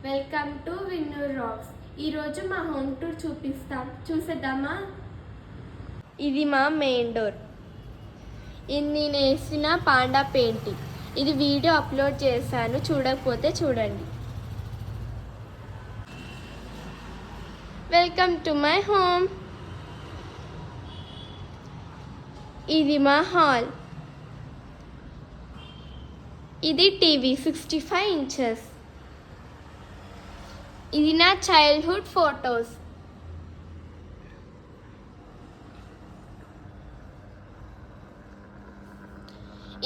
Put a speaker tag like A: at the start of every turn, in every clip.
A: Welcome to విన్నూర్ racks. ఈరోజు మా home tour చూసేద్దామా? ఇది మా మెయిన్ డోర్. ఇది నేను వేసిన పాండా పెయింటింగ్. ఇది వీడియో అప్లోడ్ చేశాను, చూడకపోతే చూడండి. Welcome to my home. ఇది మా హాల్. ఇది టీవీ 65 ఇంచెస్. ఇది నా చైల్డ్హుడ్ ఫొటోస్.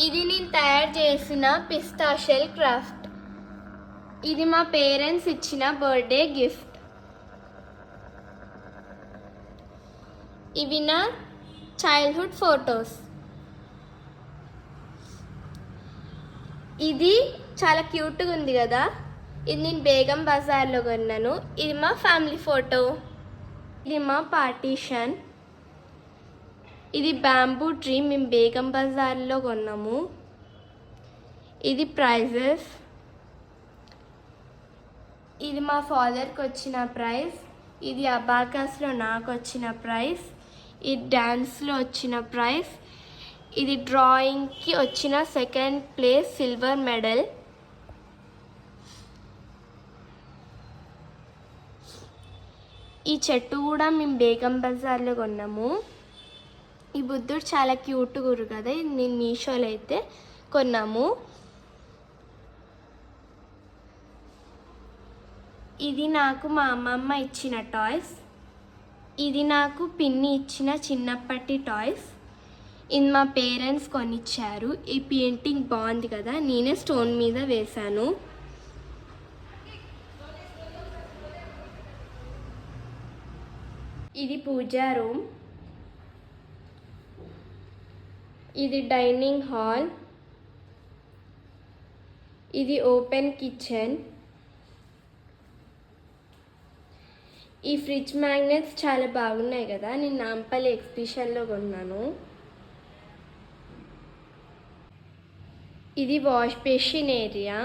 A: ఇది నేను తయారు చేసిన పిస్తా షెల్ క్రాఫ్ట్. ఇది మా పేరెంట్స్ ఇచ్చిన బర్త్డే గిఫ్ట్. ఇవి నా చైల్డ్హుడ్ ఫొటోస్. ఇది చాలా క్యూట్గా ఉంది కదా. ఇది నేను బేగం బజార్లో కొన్నాను. ఇది మా ఫ్యామిలీ ఫోటో. ఇది మా పార్టీషన్. ఇది బ్యాంబూ ట్రీ, మేము బేగం బజార్లో కొన్నాము. ఇది ప్రైజెస్. ఇది మా ఫాదర్కి వచ్చిన ప్రైజ్. ఇది అబాకస్లో నాకు వచ్చిన ప్రైజ్. ఇది డ్యాన్స్లో వచ్చిన ప్రైజ్. ఇది డ్రాయింగ్కి వచ్చిన సెకండ్ ప్లేస్ సిల్వర్ మెడల్. ఈ చెట్టు కూడా మేము బేగం బజార్లో కొన్నాము. ఈ బుద్ధుడు చాలా క్యూట్గా ఉంది కదా. ఇది నేను మీషోలో అయితే కొన్నాము. ఇది నాకు మా అమ్మమ్మ ఇచ్చిన టాయ్స్. ఇది నాకు పిన్ని ఇచ్చిన చిన్నప్పటి టాయ్స్. ఇది మా పేరెంట్స్ కొనిచ్చారు. ఈ పెయింటింగ్ బాగుంది కదా, నేనే స్టోన్ మీద వేశాను. ఇది పూజా రూమ్. ఇది డైనింగ్ హాల్. ఇది ఓపెన్ కిచెన్. ఈ ఫ్రిడ్జ్ మ్యాగ్నెట్స్ చాలా బాగున్నాయి కదా, నేను నాంపల్లి ఎగ్జిబిషన్లో కొన్నాను. ఇది వాష్ బేసిన్ ఏరియా.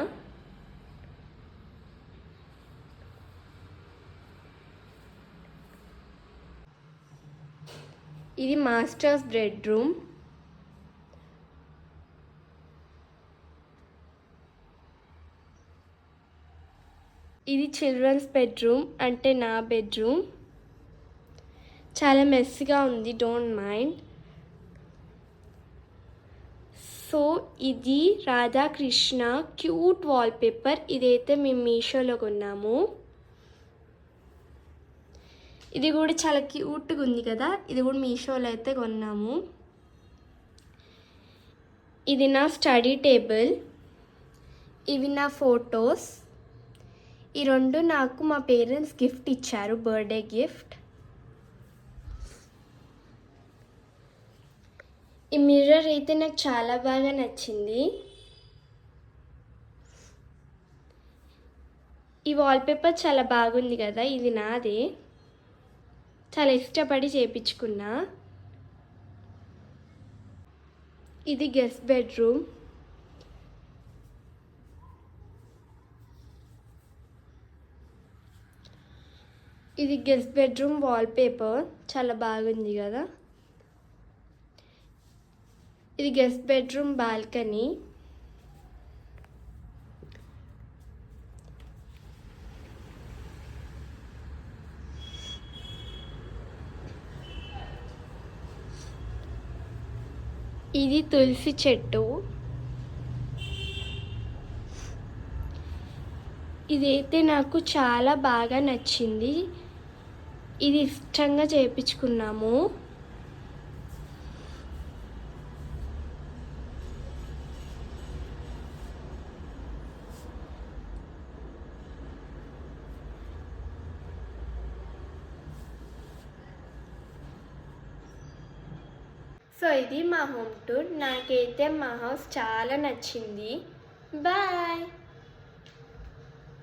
A: ఇది మాస్టర్స్ బెడ్రూమ్. ఇది చిల్డ్రన్స్ బెడ్రూమ్, అంటే నా బెడ్రూమ్. చాలా మెస్సీగా ఉంది, డోంట్ మైండ్. సో ఇది రాధాకృష్ణ క్యూట్ వాల్పేపర్. ఇదైతే మేము మీషోలో కొన్నాము. ఇది కూడా చాలా క్యూట్గా ఉంది కదా, ఇది కూడా మీషోలో అయితే కొన్నాము. ఇది నా స్టడీ టేబుల్. ఇవి నా ఫొటోస్. ఈ రెండు నాకు మా పేరెంట్స్ గిఫ్ట్ ఇచ్చారు, బర్త్డే గిఫ్ట్. ఈ మిర్రర్ అయితే నాకు చాలా బాగా నచ్చింది. ఈ వాల్పేపర్ చాలా బాగుంది కదా, ఇది నాదే, చాలా ఇష్టపడి చేయించుకున్నా. ఇది గెస్ట్ బెడ్రూమ్. ఇది గెస్ట్ బెడ్రూమ్ వాల్పేపర్, చాలా బాగుంది కదా. ఇది గెస్ట్ బెడ్రూమ్ బాల్కనీ. ఇది తులసి చెట్టు. ఇదైతే నాకు చాలా బాగా నచ్చింది. ఇది ఇష్టంగా చేయించుకున్నాము. సో ఇది మా హోమ్ టూర్. నాకైతే మా హౌస్ చాలా నచ్చింది. బాయ్.